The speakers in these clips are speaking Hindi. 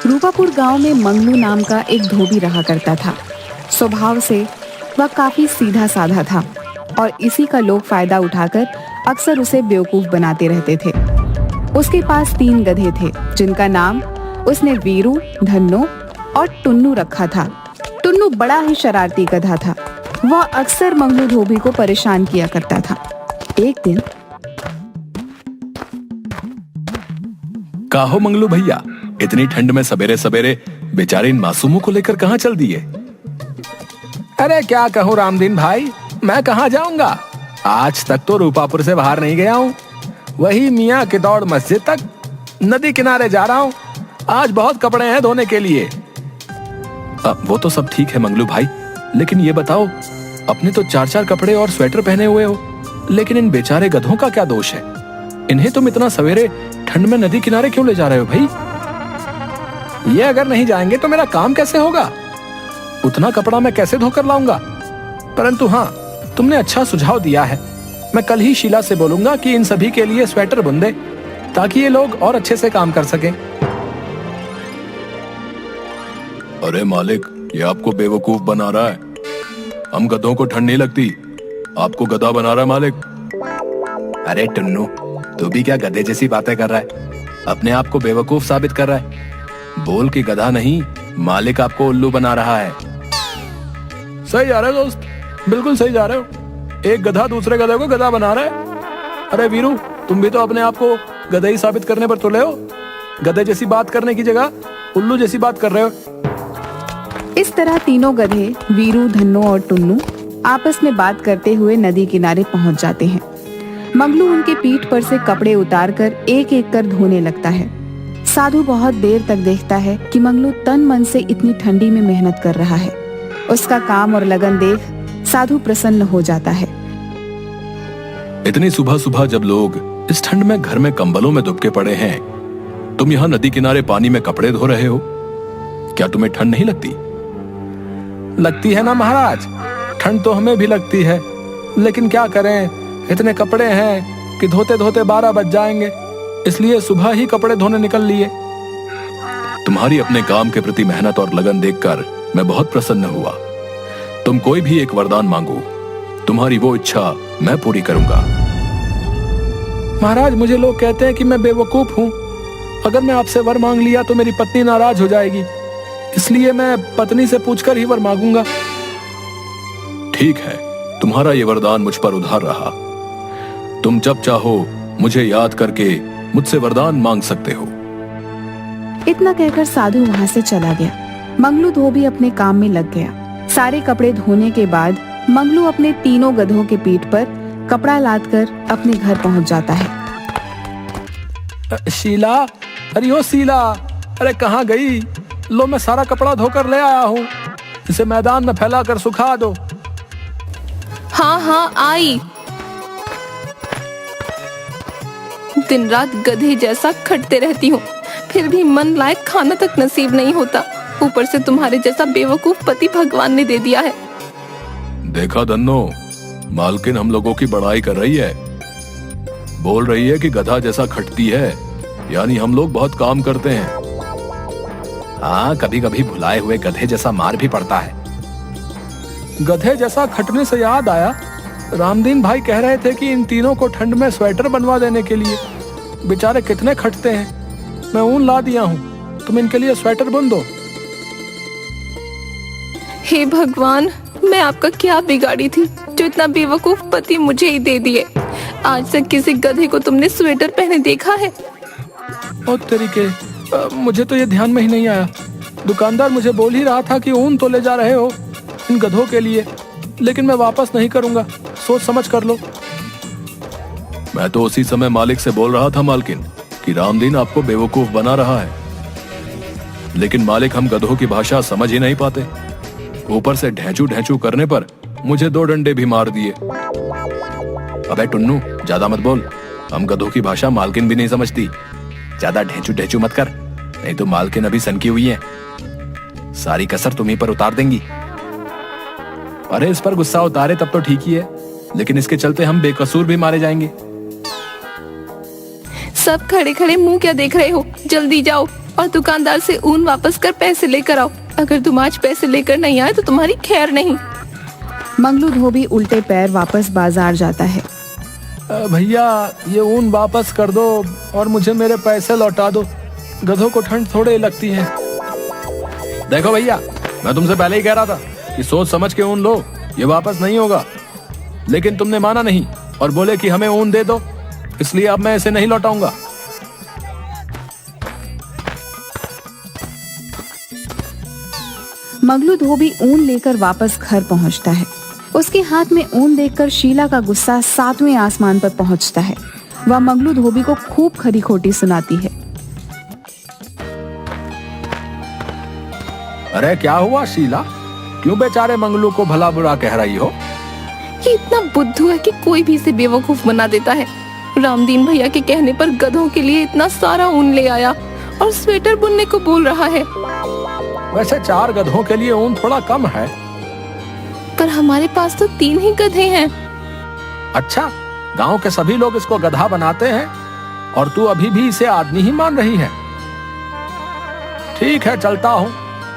रूपापुर गांव में मंगलू नाम का एक धोबी रहा करता था। स्वभाव से वह काफी सीधा साधा था और इसी का लोग फायदा उठाकर अक्सर उसे बेवकूफ बनाते रहते थे। उसके पास 3 गधे थे जिनका नाम उसने वीरू, धन्नो और टुन्नू रखा था। टुन्नू बड़ा ही शरारती गधा था। वह अक्सर मंगलू धोबी को परेशान किया करता था। एक दिन, काहो मंगलू भैया, इतनी ठंड में सवेरे सवेरे बेचारे इन मासूमों को लेकर कहाँ चल दिए? अरे क्या कहूँ रामदीन भाई, मैं कहाँ जाऊंगा। आज तक तो रूपापुर से बाहर नहीं गया हूँ। वही मियाँ की दौड़ मस्जिद तक, नदी किनारे जा रहा हूँ। आज बहुत कपड़े हैं धोने के लिए। वो तो सब ठीक है मंगलू भाई, लेकिन ये बताओ, अपने तो 4-4 कपड़े और स्वेटर पहने हुए हो, लेकिन इन बेचारे गधों का क्या दोष है? इन्हें तुम इतना सवेरे ठंड में नदी किनारे क्यों ले जा रहे हो भाई? ये अगर नहीं जाएंगे तो मेरा काम कैसे होगा? उतना कपड़ा मैं कैसे धोकर लाऊंगा? परंतु हाँ, तुमने अच्छा सुझाव दिया है। मैं कल ही शीला से बोलूंगा कि इन सभी के लिए स्वेटर बुन दे, ताकि ये लोग और अच्छे से काम कर सकें। अरे मालिक, ये आपको बेवकूफ बना रहा है। हम गधों को ठंड नहीं लगती, आपको गधा बना रहा है मालिक। अरे टुन्नू, तू भी क्या गधे जैसी बातें कर रहा है? अपने आप को बेवकूफ साबित कर रहा है। बोल कि गधा नहीं, मालिक आपको उल्लू बना रहा है। सही जा रहे हो दोस्त, बिल्कुल सही जा रहे हो। एक गधा दूसरे गधे को गधा बना रहा है। अरे वीरू, तुम भी तो अपने आप को गधा ही साबित करने पर तुले हो। गधे जैसी बात करने की जगह उल्लू जैसी बात कर रहे हो। इस तरह तीनों गधे वीरू, धन्नो और टुन्नू आपस में बात करते हुए नदी किनारे पहुंच जाते हैं। मंगलू उनके पीठ पर से कपड़े उतारकर एक एक कर धोने लगता है। साधु बहुत देर तक देखता है कि मंगलू तन मन से इतनी ठंडी में मेहनत कर रहा है। उसका काम और लगन देख साधु प्रसन्न हो जाता है। इतनी सुबह सुबह जब लोग इस ठंड में घर में कंबलों में दुबके पड़े हैं, तुम यहाँ नदी किनारे पानी में कपड़े धो रहे हो। क्या तुम्हें ठंड नहीं लगती? लगती है ना महाराज, ठंड तो हमें भी लगती है, लेकिन क्या करें, इतने कपड़े हैं कि धोते धोते 12 बज जाएंगे, इसलिए सुबह ही कपड़े धोने निकल लिए। तुम्हारी अपने काम के प्रति मेहनत और लगन देखकर मैं बहुत प्रसन्न हुआ। तुम कोई भी एक वरदान मांगो, तुम्हारी वो इच्छा मैं पूरी करूंगा। महाराज, मुझे लोग कहते हैं कि मैं बेवकूफ हूँ। अगर मैं आपसे वर मांग लिया तो मेरी पत्नी नाराज हो जाएगी, इसलिए मैं पत्नी से पूछकर ही वर मांगूंगा। ठीक है, तुम्हारा ये वरदान मुझ पर उधार रहा। तुम जब चाहो मुझे याद करके मुझसे वरदान मांग सकते हो। इतना कहकर साधु वहां से चला गया। मंगलू धोबी अपने काम में लग गया। सारे कपड़े धोने के बाद मंगलू अपने तीनों गधों के पीठ पर कपड़ा लादकर अपने घर पहुंच जाता है। शीला, अरे ओ शीला, अरे कहाँ गई? लो, मैं सारा कपड़ा धोकर ले आया हूँ, इसे मैदान में फैलाकर सुखा दो। हाँ हाँ आई। दिन रात गधे जैसा खटते रहती हूँ, फिर भी मन लायक खाना तक नसीब नहीं होता। ऊपर से तुम्हारे जैसा बेवकूफ पति भगवान ने दे दिया है। देखा धन्नो, मालकिन हम लोगों की बड़ाई कर रही है। बोल रही है कि गधा जैसा खटती है, यानी हम लोग बहुत काम करते हैं। हाँ, कभी कभी भुलाए हुए गधे जैसा मार भी पड़ता है। गधे जैसा खटने से याद आया, रामदीन भाई कह रहे थे कि इन तीनों को ठंड में स्वेटर बनवा देने के लिए। बेचारे कितने खटते हैं। मैं ऊन ला दिया हूँ, तुम इनके लिए स्वेटर बुन दो। हे भगवान, मैं आपका क्या बिगाड़ी थी जो इतना बेवकूफ पति मुझे ही दे दिए। आज तक किसी गधे को तुमने स्वेटर पहने देखा है? और तरीके, मुझे तो ये ध्यान में ही नहीं आया। दुकानदार मुझे बोल ही रहा था कि ऊन तो ले जा रहे हो इन गधों के लिए, लेकिन मैं वापस नहीं करूंगा, सोच समझ कर लो। मैं तो उसी समय मालिक से बोल रहा था मालकिन कि रामदीन आपको बेवकूफ बना रहा है, लेकिन मालिक हम गधों की भाषा समझ ही नहीं पाते। ऊपर से ढेंचू ढेंचू करने पर मुझे 2 डंडे भी मार दिए। अबे टुन्नू, ज्यादा मत बोल, हम गधों की भाषा मालकिन भी नहीं समझती। ज्यादा ढेंचू ढेंचू मत कर, नहीं तो मालकिन अभी सनकी हुई है, सारी कसर तुम्हीं पर उतार देंगी। अरे इस पर गुस्सा उतारे तब तो ठीक ही है, लेकिन इसके चलते हम बेकसूर भी मारे जाएंगे। सब खड़े खड़े मुंह क्या देख रहे हो? जल्दी जाओ और दुकानदार से ऊन वापस कर पैसे लेकर आओ। अगर तुम आज पैसे लेकर नहीं आए तो तुम्हारी खैर नहीं। मंगलू धोबी उल्टे पैर वापस बाजार जाता है। भैया ये ऊन वापस कर दो और मुझे मेरे पैसे लौटा दो। गधों को ठंड थोड़े ही लगती है। देखो भैया, मैं तुमसे पहले ही कह रहा था कि सोच समझ के ऊन लो, ये वापस नहीं होगा। लेकिन तुमने माना नहीं और बोले कि हमें ऊन दे दो, इसलिए अब मैं इसे नहीं लौटाऊंगा। मंगलू धोबी ऊन लेकर वापस घर पहुंचता है। उसके हाथ में ऊन देखकर शीला का गुस्सा 7वें आसमान पर पहुंचता है। वह मंगलू धोबी को खूब खरी खोटी सुनाती है। अरे क्या हुआ शीला, क्यों बेचारे मंगलू को भला बुरा कह रही हो? ये इतना बुद्धू है कि कोई भी इसे बेवकूफ बना देता है। रामदीन भैया के कहने पर गधों के लिए इतना सारा ऊन ले आया और स्वेटर बुनने को बोल रहा है। वैसे 4 गधों के लिए ऊन थोड़ा कम है। पर हमारे पास तो 3 ही गधे हैं। अच्छा, गांव के सभी लोग इसको गधा बनाते हैं और तू अभी भी इसे आदमी ही मान रही है। ठीक है, चलता हूँ।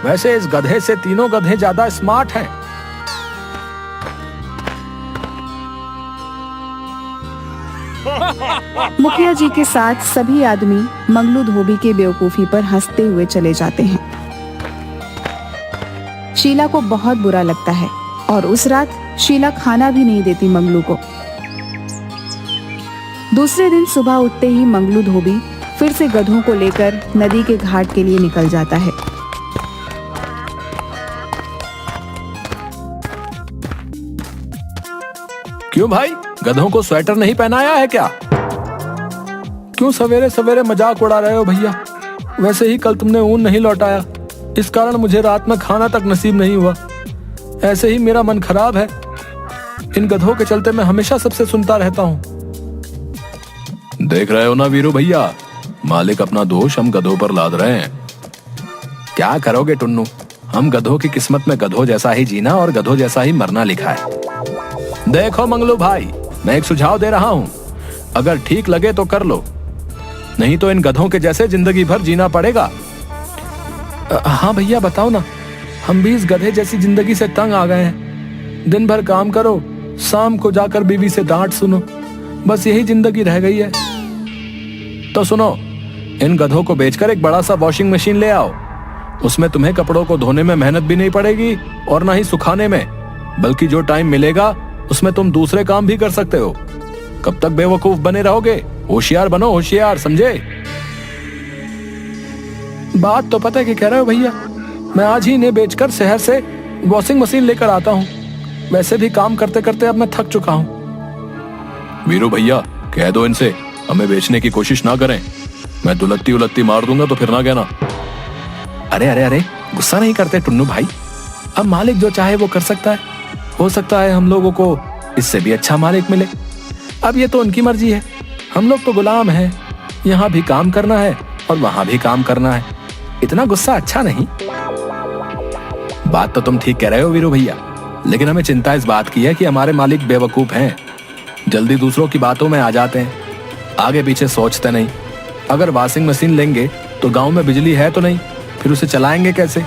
वैसे इस गधे से 3 गधे ज्यादा स्मार्ट हैं। मुखिया जी के साथ सभी आदमी मंगलू धोबी के बेवकूफी पर हंसते हुए चले जाते हैं। शीला को बहुत बुरा लगता है और उस रात शीला खाना भी नहीं देती मंगलू को। दूसरे दिन सुबह उठते ही मंगलू धोबी फिर से गधों को लेकर नदी के घाट के लिए निकल जाता है। क्यों भाई, गधों को स्वेटर नहीं पहनाया है क्या? क्यों सवेरे सवेरे मजाक उड़ा रहे हो भैया? वैसे ही कल तुमने ऊन नहीं लौटाया, इस कारण मुझे रात में खाना तक नसीब नहीं हुआ। ऐसे ही मेरा मन खराब है। इन गधों के चलते मैं हमेशा सबसे सुनता रहता हूँ। देख रहे हो ना वीरू भैया, मालिक अपना दोष हम गधों पर लाद रहे हैं। क्या करोगे टुन्नू, हम गधों की किस्मत में गधों जैसा ही जीना और गधों जैसा ही मरना लिखा है। देखो मंगलू भाई, मैं एक सुझाव दे रहा हूँ, अगर ठीक लगे तो कर लो, नहीं तो इन गधों के जैसे जिंदगी भर जीना पड़ेगा। हाँ भैया बताओ ना, हम भी इस गधे जैसी जिंदगी से तंग आ गए हैं। दिन भर काम करो, शाम को जाकर बीवी से डांट सुनो, बस यही जिंदगी रह गई है। तो सुनो, इन गधों को बेचकर एक बड़ा सा वॉशिंग मशीन ले आओ। उसमें तुम्हें कपड़ों को धोने में मेहनत भी नहीं पड़ेगी और ना ही सुखाने में, बल्कि जो टाइम मिलेगा उसमें तुम दूसरे काम भी कर सकते हो। कब तक बेवकूफ बने रहोगे? होशियार बनो, होशियार, समझे? बात तो पता है कि कह रहे हो भैया, मैं आज ही इन्हें बेचकर शहर से वॉशिंग मशीन लेकर आता हूँ। वैसे भी काम करते करते अब मैं थक चुका हूँ। वीरू भैया, कह दो इनसे हमें बेचने की कोशिश ना करें। मैं दुलत्ती उलत्ती मार दूंगा तो फिर ना कहना। अरे अरे अरे, गुस्सा नहीं करते टुन्नू भाई, अब मालिक जो चाहे वो कर सकता है। हो सकता है हम लोगों को इससे भी अच्छा मालिक मिले। अब ये तो उनकी मर्जी है, हम लोग तो गुलाम हैं। यहाँ भी काम करना है और वहां भी काम करना है। इतना गुस्सा अच्छा नहीं। बात तो तुम ठीक कह रहे हो वीरू भैया, लेकिन हमें चिंता इस बात की है कि हमारे मालिक बेवकूफ हैं, जल्दी दूसरों की बातों में आ जाते हैं, आगे पीछे सोचते नहीं। अगर वॉशिंग मशीन लेंगे तो गांव में बिजली है तो नहीं, फिर उसे चलाएंगे कैसे?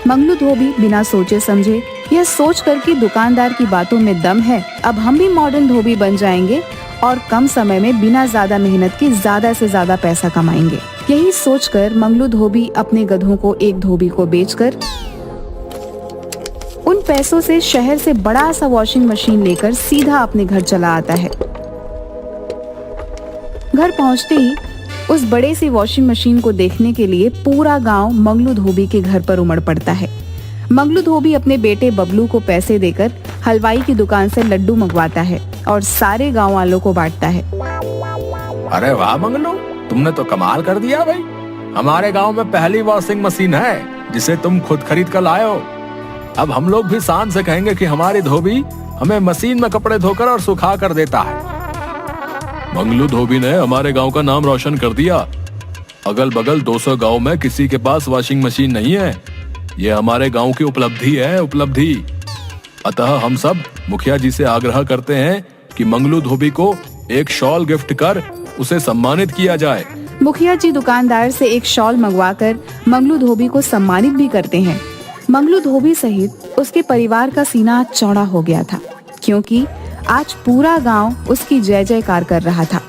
मंगलू धोबी बिना सोचे समझे यह सोच कर कि दुकानदार की बातों में दम है, अब हम भी मॉडर्न धोबी बन जाएंगे और कम समय में बिना ज्यादा मेहनत के ज्यादा से ज्यादा पैसा कमाएंगे। यही सोचकर मंगलू धोबी अपने गधों को एक धोबी को बेचकर उन पैसों से शहर से बड़ा सा वॉशिंग मशीन लेकर सीधा अपने घर चला आता है। घर पहुंचते ही उस बड़े सी वॉशिंग मशीन को देखने के लिए पूरा गांव मंगलू धोबी के घर पर उमड़ पड़ता है। मंगलू धोबी अपने बेटे बबलू को पैसे देकर हलवाई की दुकान से लड्डू मंगवाता है और सारे गांव वालों को बांटता है। अरे वाह मंगलू, तुमने तो कमाल कर दिया भाई। हमारे गांव में पहली वॉशिंग मशीन है जिसे तुम खुद खरीद कर लाए हो। अब हम लोग भी शान से कहेंगे कि हमारी धोबी हमें मशीन में कपड़े धोकर और सुखा कर देता है। मंगलू धोबी ने हमारे गांव का नाम रोशन कर दिया। अगल बगल 200 गांव में किसी के पास वॉशिंग मशीन नहीं है। ये हमारे गांव की उपलब्धि है, उपलब्धि। अतः हम सब मुखिया जी से आग्रह करते हैं कि मंगलू धोबी को एक शॉल गिफ्ट कर उसे सम्मानित किया जाए। मुखिया जी दुकानदार से एक शॉल मंगवाकर मंगलू धोबी को सम्मानित भी करते हैं। मंगलू धोबी सहित उसके परिवार का सीना चौड़ा हो गया था, क्योंकि आज पूरा गांव उसकी जय जयकार कर रहा था।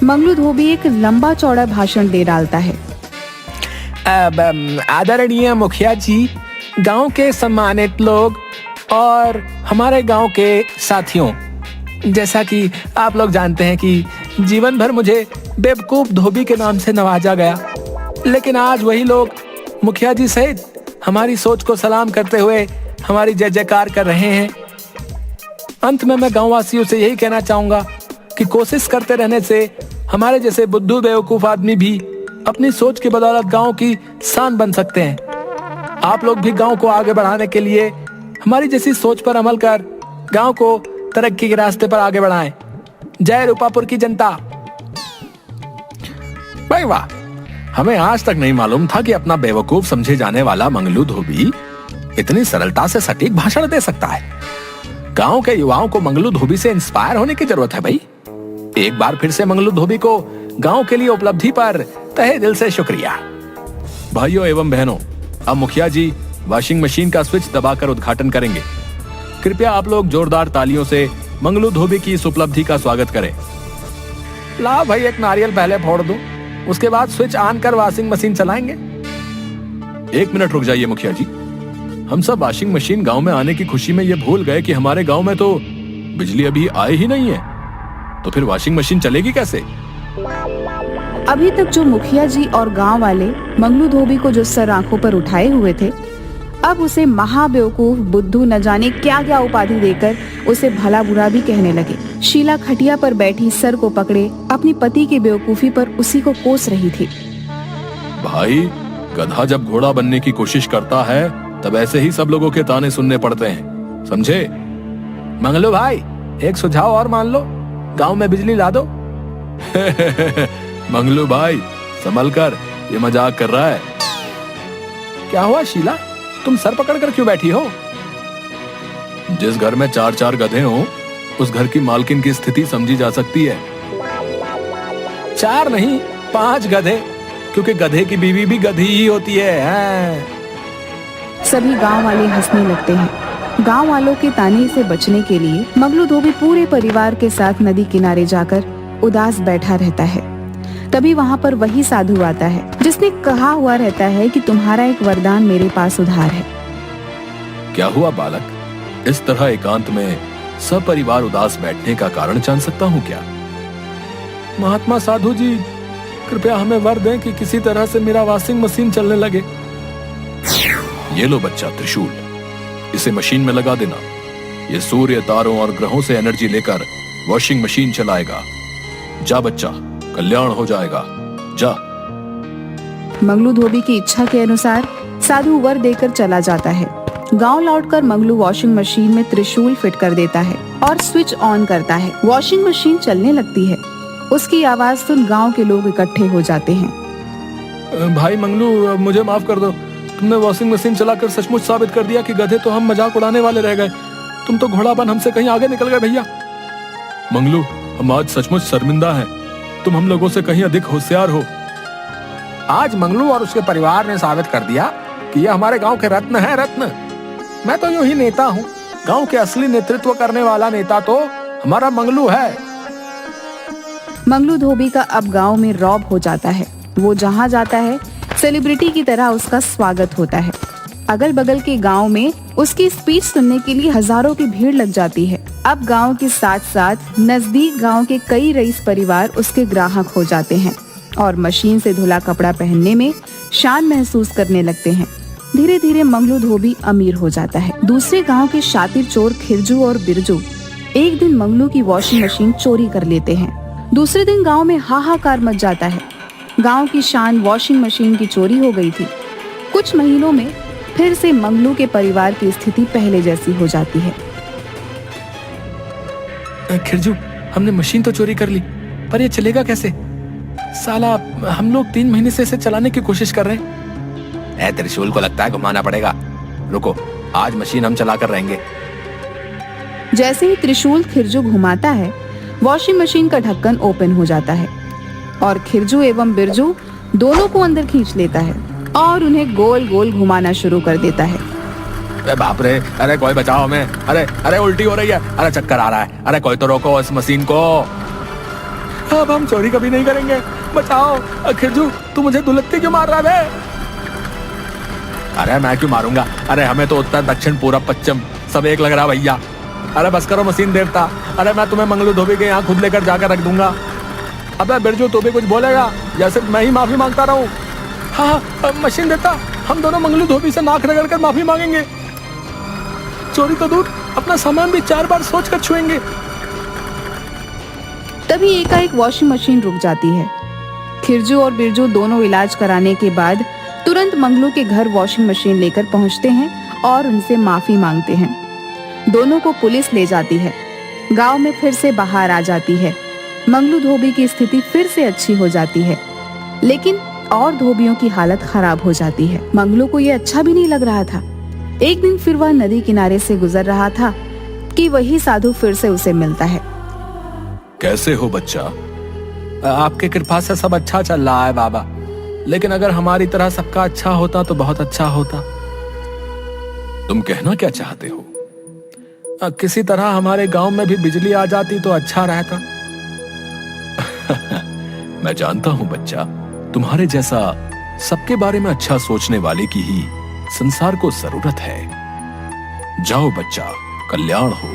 मंगलू धोबी एक लंबा चौड़ा भाषण दे डालता है। आदरणीय मुखिया जी, गांव के सम्मानित लोग और हमारे गांव के साथियों, जैसा कि आप लोग जानते हैं कि जीवन भर मुझे बेवकूफ धोबी के नाम से नवाजा गया, लेकिन आज वही लोग मुखिया जी सहित हमारी सोच को सलाम करते हुए हमारी जय जयकार कर रहे हैं। अंत में मैं गांववासियों से यही कहना चाहूंगा कि कोशिश करते रहने से हमारे जैसे बुद्धू बेवकूफ आदमी भी अपनी सोच की बदौलत गांव की शान बन सकते हैं। आप लोग भी गांव को आगे बढ़ाने के लिए हमारी जैसी सोच पर अमल कर गांव को तरक्की के रास्ते पर आगे बढ़ाएं। जय रूपापुर की जनता। भाई वाह, हमें आज तक नहीं मालूम था कि अपना बेवकूफ समझे जाने वाला मंगलू धोबी इतनी सरलता से सटीक भाषण दे सकता है। गांव के युवाओं को मंगलू धोबी से इंस्पायर होने की जरूरत है भाई। एक बार फिर से मंगलू धोबी को गांव के लिए उपलब्धि पर तहे दिल से शुक्रिया। भाइयों एवं बहनों, अब मुखिया जी वॉशिंग मशीन का स्विच दबाकर उद्घाटन करेंगे। कृपया आप लोग जोरदार तालियों से मंगलू धोबी की इस उपलब्धि का स्वागत करें। ला भाई, एक नारियल पहले फोड़ दूं, उसके बाद स्विच ऑन कर वॉशिंग मशीन चलाएंगे। 1 मिनट रुक जाइए मुखिया जी। हम सब वॉशिंग मशीन गांव में आने की खुशी में ये भूल गए कि हमारे गांव में तो बिजली अभी आई ही नहीं है, तो फिर वॉशिंग मशीन चलेगी कैसे? अभी तक जो मुखिया जी और गांव वाले मंगलू धोबी को जो सर आंखों पर उठाए हुए थे, अब उसे महाबेवकूफ बुद्धू न जाने क्या क्या उपाधि देकर उसे भला बुरा भी कहने लगे। शीला खटिया पर बैठी सर को पकड़े अपनी पति की बेवकूफी पर उसी को कोस रही थी। भाई, गधा जब घोड़ा बनने की कोशिश करता है तब ऐसे ही सब लोगों के ताने सुनने पड़ते हैं, समझे? मंगलू भाई, एक सुझाव और मान लो, गांव में बिजली ला दो। मंगलू भाई, संभल कर, ये मजाक कर रहा है। क्या हुआ शीला, तुम सर पकड़कर क्यों बैठी हो? जिस घर में 4-4 गधे हों, उस घर की मालकिन की स्थिति समझी जा सकती है। 4 नहीं 5 गधे, क्योंकि गधे की बीवी भी गधी ही होती है। सभी गांव वाले हंसने लगते हैं। गांव वालों के ताने से बचने के लिए मंगलू धोबी पूरे परिवार के साथ नदी किनारे जाकर उदास बैठा रहता है। तभी वहाँ पर वही साधु आता है जिसने कहा हुआ रहता है कि तुम्हारा एक वरदान मेरे पास उधार है। क्या हुआ बालक? इस तरह एकांत में सपरिवार उदास बैठने का कारण जान सकता हूँ क्या? महात्मा साधु जी, कृपया हमें वर दें कि किसी तरह से मेरा वॉशिंग मशीन चलने लगे। ये लो बच्चा त्रिशूल, इसे मशीन में लगा देना। ये सूर्य, तारों और ग्रहों से एनर्जी लेकर वॉशिंग मशीन चलाएगा। जा बच्चा, कल्याण हो जाएगा, जा। मंगलू धोबी की इच्छा के अनुसार साधु वर देकर चला जाता है। गांव लौटकर मंगलू वॉशिंग मशीन में त्रिशूल फिट कर देता है और स्विच ऑन करता है। वॉशिंग मशीन चलने लगती है। उसकी आवाज सुन गांव के लोग इकट्ठे हो जाते हैं। भाई मंगलू, मुझे माफ कर दो। तुमने वॉशिंग मशीन चलाकर सचमुच साबित कर दिया कि गधे तो हम मजाक उड़ाने वाले रह गए। तुम तो घोड़ा बन हमसे कहीं आगे निकल गए भैया। मंगलू, हम आज सचमुच शर्मिंदा हैं। तुम हम लोगों से कहीं अधिक होशियार हो। आज मंगलू और उसके परिवार ने साबित कर दिया कि ये हमारे गांव के रत्न है, रत्न। मैं तो यूं ही नेता हूँ। गांव के असली नेतृत्व करने वाला नेता तो हमारा मंगलू है। मंगलू धोबी का अब गांव में रौब हो जाता है। वो जहाँ जाता है सेलिब्रिटी की तरह उसका स्वागत होता है। अगल बगल के गांव में उसकी स्पीच सुनने के लिए हजारों की भीड़ लग जाती है। अब गांव के साथ साथ नजदीक गांव के कई रईस परिवार उसके ग्राहक हो जाते हैं और मशीन से धुला कपड़ा पहनने में शान महसूस करने लगते हैं। धीरे धीरे मंगलू धोबी अमीर हो जाता है। दूसरे गांव के शातिर चोर खिरजू और बिरजू एक दिन मंगलू की वॉशिंग मशीन चोरी कर लेते हैं। दूसरे दिन गांव में हाहाकार मच जाता है। गांव की शान वॉशिंग मशीन की चोरी हो गई थी। कुछ महीनों में फिर से मंगलू के परिवार की स्थिति पहले जैसी हो जाती है। खिरजू, हमने मशीन तो चोरी कर ली, पर ये चलेगा कैसे? साला, हम लोग 3 महीने से इसे चलाने की कोशिश कर रहे हैं। त्रिशूल को लगता है घुमाना पड़ेगा। रुको, आज मशीन हम चला कर रहेंगे। जैसे ही त्रिशूल खिरजू घुमाता है, वॉशिंग मशीन का ढक्कन ओपन हो जाता है। और खिरजू एवं बिरजू दोनों को अंदर खींच लेता है और उन्हें गोल गोल घुमाना शुरू कर देता है। अरे बाप रे, अरे कोई बचाओ हमें, अरे अरे उल्टी हो रही है, अरे चक्कर आ रहा है, अरे कोई तो रोको इस मशीन को। अब हम चोरी कभी नहीं करेंगे, बचाओ। खिरजू तू मुझे दुलत्ती क्यों मार रहा है? अरे मैं क्यों मारूंगा, अरे हमें तो उत्तर दक्षिण पूरब पश्चिम सब एक लग रहा भैया। अरे बस करो मशीन देवता, अरे मैं तुम्हें मंगलू धोबी के यहाँ खुद लेकर जाकर रख दूंगा। अबे बिरजू तू भी कुछ बोलेगा या सिर्फ मैं ही माफी मांगता रहूं? हाँ मशीन देवता, हम दोनों मंगलू धोबी से नाक रगड़ कर माफी मांगेंगे। चोरी तो दूर, अपना सामान भी 4 बार सोच कर छुएंगे। तभी एकाएक वॉशिंग मशीन रुक जाती है। खिरजू और बिरजू दोनों इलाज कराने के बाद तुरंत मंगलू के घर वॉशिंग मशीन लेकर पहुंचते हैं और उनसे माफी मांगते हैं। दोनों को पुलिस ले जाती है। गांव में फिर से बाहर आ जाती है। मंगलू धोबी की स्थिति फिर से अच्छी हो जाती है, लेकिन और धोबियों की हालत खराब हो जाती है। मंगलू को ये अच्छा भी नहीं लग रहा था। एक दिन फिर वह नदी किनारे से गुजर रहा था कि वही साधु फिर से उसे मिलता है। कैसे हो बच्चा? आपके कृपा से सब अच्छा चल रहा है बाबा, लेकिन अगर हमारी तरह सबका अच्छा होता तो बहुत अच्छा होता। तुम कहना क्या चाहते हो? किसी तरह हमारे गांव में भी बिजली आ जाती तो अच्छा रहता। मैं जानता हूं बच्चा, तुम्हारे जैसा सबके बारे में अच्छा सोचने वाले की ही संसार को जरूरत है। जाओ बच्चा, कल्याण हो।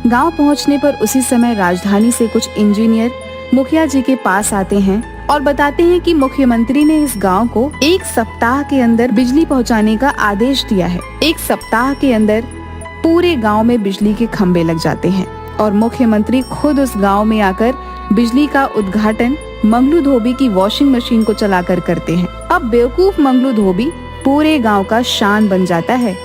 गांव पहुंचने पर उसी समय राजधानी से कुछ इंजीनियर मुखिया जी के पास आते हैं और बताते हैं कि मुख्यमंत्री ने इस गांव को 1 सप्ताह के अंदर बिजली पहुंचाने का आदेश दिया है। 1 सप्ताह के अंदर पूरे गांव में बिजली के खंभे लग जाते हैं और मुख्यमंत्री खुद उस गांव में आकर बिजली का उद्घाटन मंगलू धोबी की वॉशिंग मशीन को चलाकर करते हैं। अब बेवकूफ मंगलू धोबी पूरे गांव का शान बन जाता है